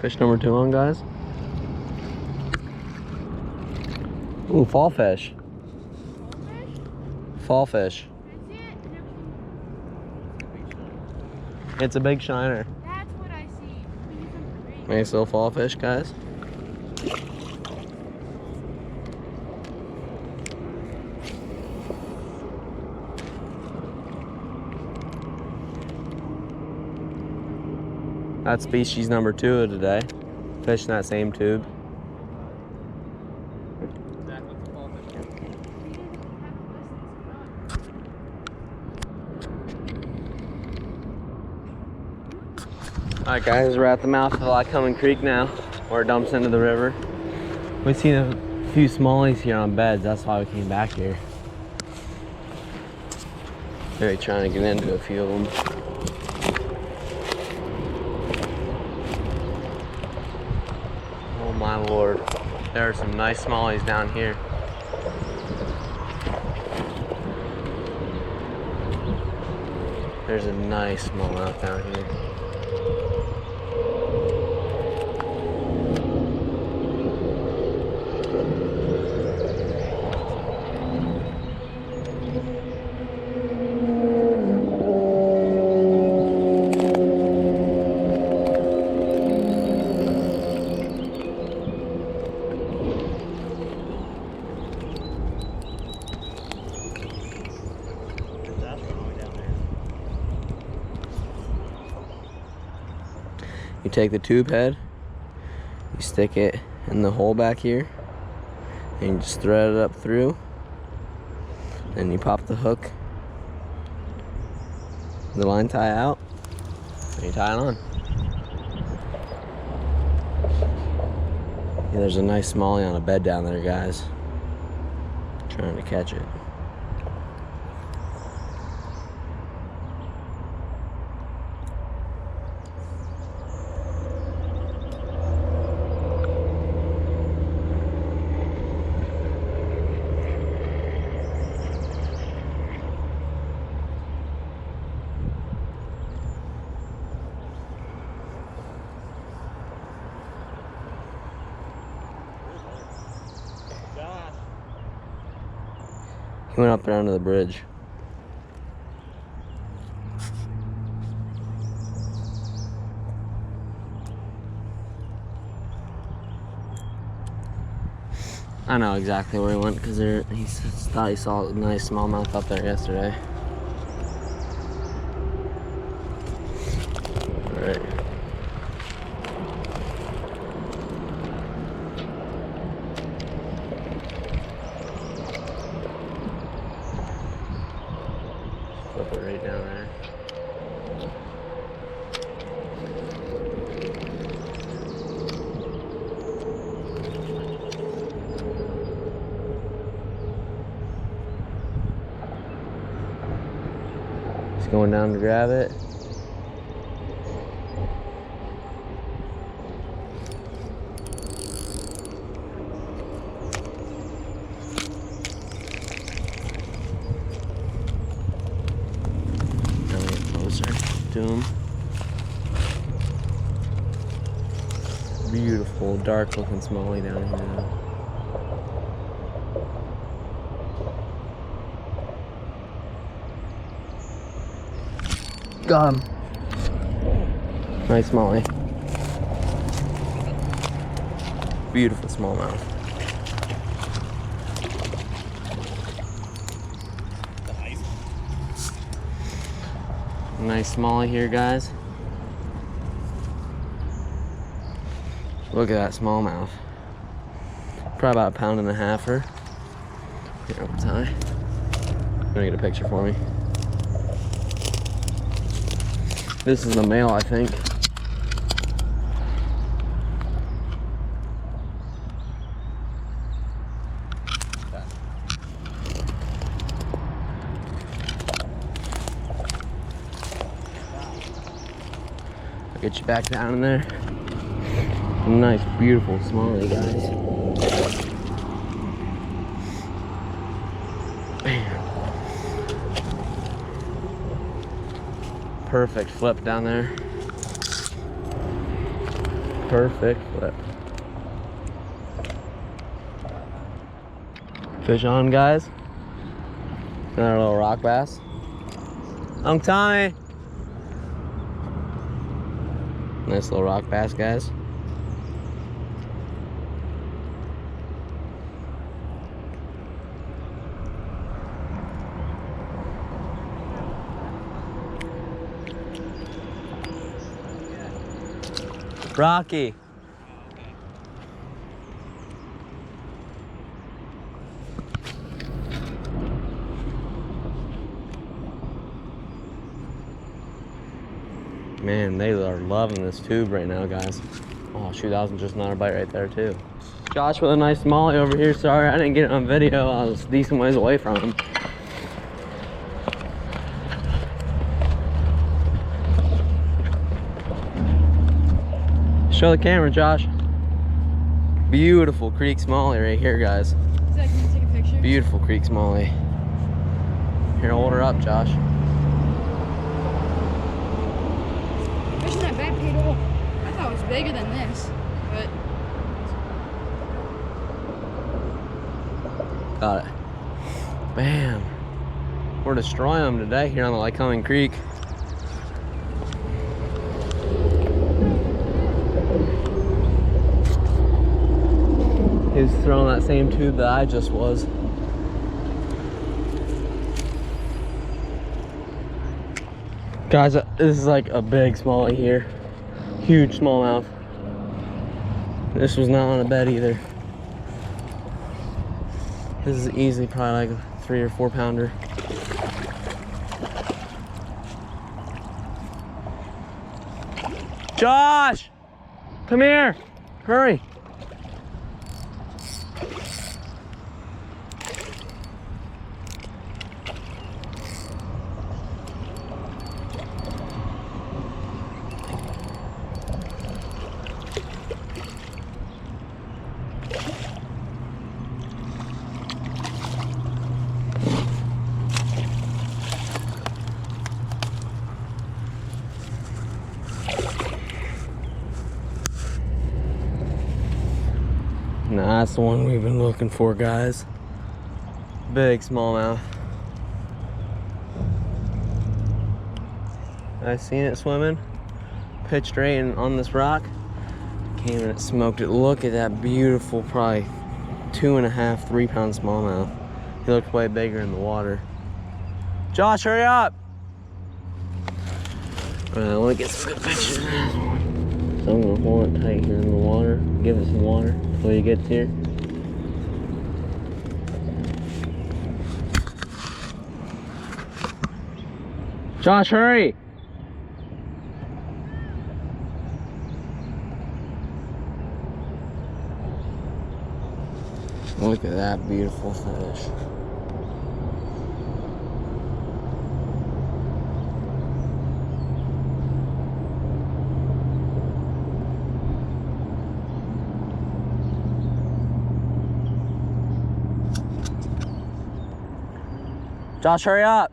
Fish number 2 on, guys. Ooh, fall fish. Fall fish. It's a big shiner. That's what I see. Nice little fall fish, guys. That's species number 2 of today. Fish in that same tube. Alright guys, we're at the mouth of Lycoming Creek now, where it dumps into the river. We've seen a few smallies here on beds, that's why we came back here. Maybe trying to get into a few of them. Oh my lord, there are some nice smallies down here. There's a nice smallmouth down here. You take the tube head, you stick it in the hole back here, and you just thread it up through, and you pop the hook, the line tie out, and you tie it on. Yeah, there's a nice smallie on a bed down there, guys. Trying to catch it. He went up there under the bridge. I know exactly where he went because he thought he saw a nice smallmouth up there yesterday. All right. Flip it right down there. He's going down to grab it. To him. Beautiful, dark looking smallie down here. Got him. Nice smallie. Beautiful smallmouth. Nice smallie here, guys. Look at that smallmouth. Probably about 1.5 pounds. Here, up tie. Gonna get a picture for me. This is the male, I think. Get you back down in there. Nice, beautiful smallie, guys. Man. Perfect flip down there. perfect flip. Fish on, guys. Another little rock bass. Uncle Tommy. Nice little rock bass, guys. Rocky. Man, they are loving this tube right now, guys. Oh shoot, that was just another bite right there too. Josh with a nice smallie over here. Sorry I didn't get it on video. I was a decent ways away from him. Show the camera, Josh. Beautiful creek smallie right here, guys. Is that, can you take a picture? Beautiful creek smallie. Here, hold her up, Josh. Fishing that bad poodle. I thought it was bigger than this, but got it. Bam. We're destroying them today here on the Lycoming Creek. He's throwing that same tube that I just was. Guys, this is like a big smallie here. Huge smallmouth. This was not on a bed either. This is easily probably like a 3 or 4 pounder. Josh! Come here! Hurry! Nah, that's the one we've been looking for, guys. Big smallmouth. I seen it swimming, pitched right in on this rock, came and it smoked it. Look at that beautiful, probably 2.5, 3 pound smallmouth. He looked way bigger in the water. Josh, hurry up! I want to get some good pictures of this one. So I'm gonna hold it tight here in the water, give it some water until he gets here. Josh, hurry! Look at that beautiful fish. Josh, hurry up.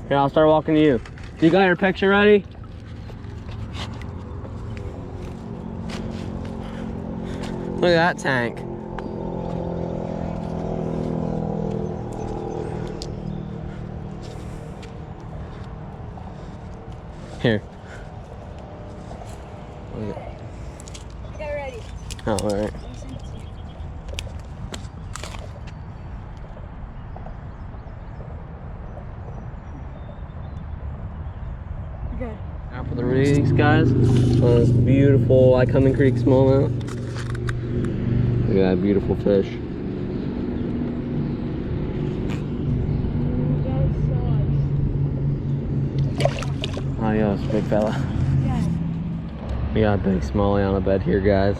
Here, I'll start walking to you. You got your picture ready? Look at that tank. Here. Look at. I got it ready. Oh, all right. Good. Now for the release, guys, on this beautiful Lycoming Creek smallmouth. Look at that beautiful fish. Adios, big fella. Yeah. We got a big smallie on a bed here, guys.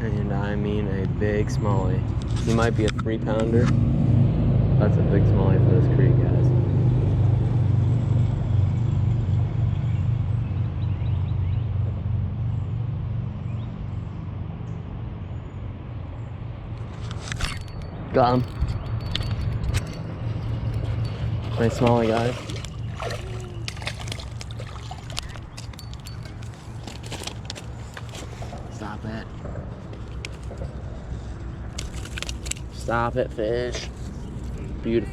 And I mean a big smallie. He might be a 3-pounder. That's a big smallie for this creek, guys. Got him. Nice smallie, guys. Stop it. Stop it, fish. Beautiful.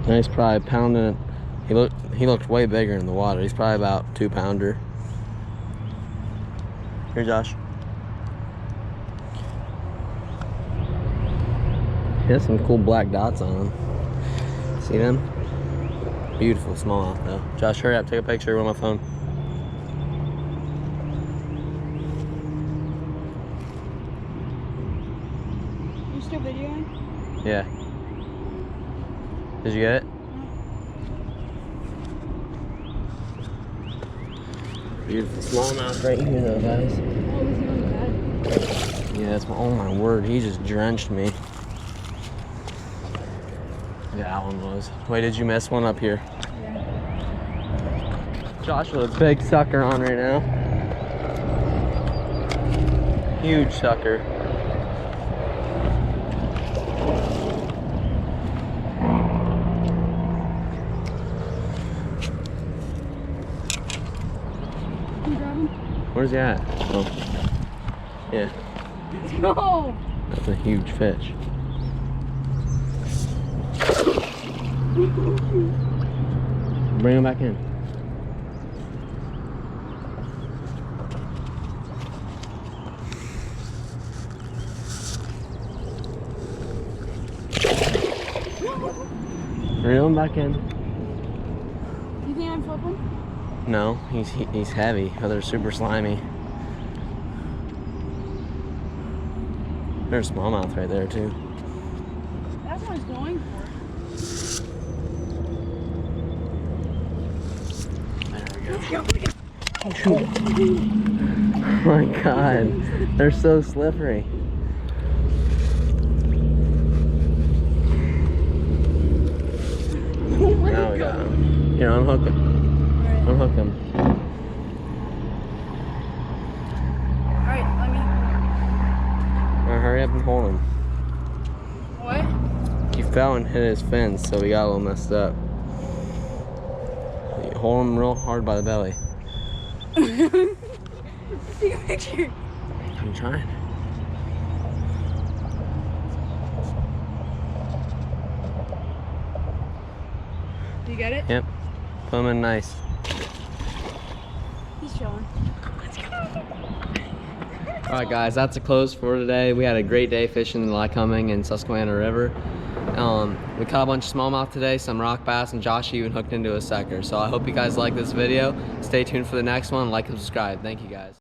He's probably pounding it. He looked way bigger in the water. He's probably about 2-pounder. Here, Josh. He has some cool black dots on him. See them? Beautiful smallmouth though. Josh, hurry up, take a picture with my phone. You still videoing? Yeah. Did you get it? Beautiful smallmouth right here though, guys. Oh, was he on the bed? Yeah, that's oh my word, he just drenched me. Yeah, that one was. Wait, did you miss one up here? Yeah. Josh with a big sucker on right now. Huge sucker. Can you grab him? Where's he at? Oh. Yeah, No! that's a huge fish. Bring him back in. Reel him back in. You think I'm flipping? No, he's heavy, but they're super slimy. There's smallmouth right there too. That's what I was going for. There we go. Oh my god, they're so slippery. Now we got him. Here, unhook him. Unhook him. Alright, let me. Alright, hurry up and hold him. What? He fell and hit his fins, so we got a little messed up. Hold him real hard by the belly. Take a picture. I'm trying. You get it? Yep. Put him in nice. He's chilling. Alright guys, that's a close for today. We had a great day fishing the Lycoming and Susquehanna River. We caught a bunch of smallmouth today, some rock bass, and Josh even hooked into a sucker. So I hope you guys like this video. Stay tuned for the next one. Like and subscribe. Thank you guys.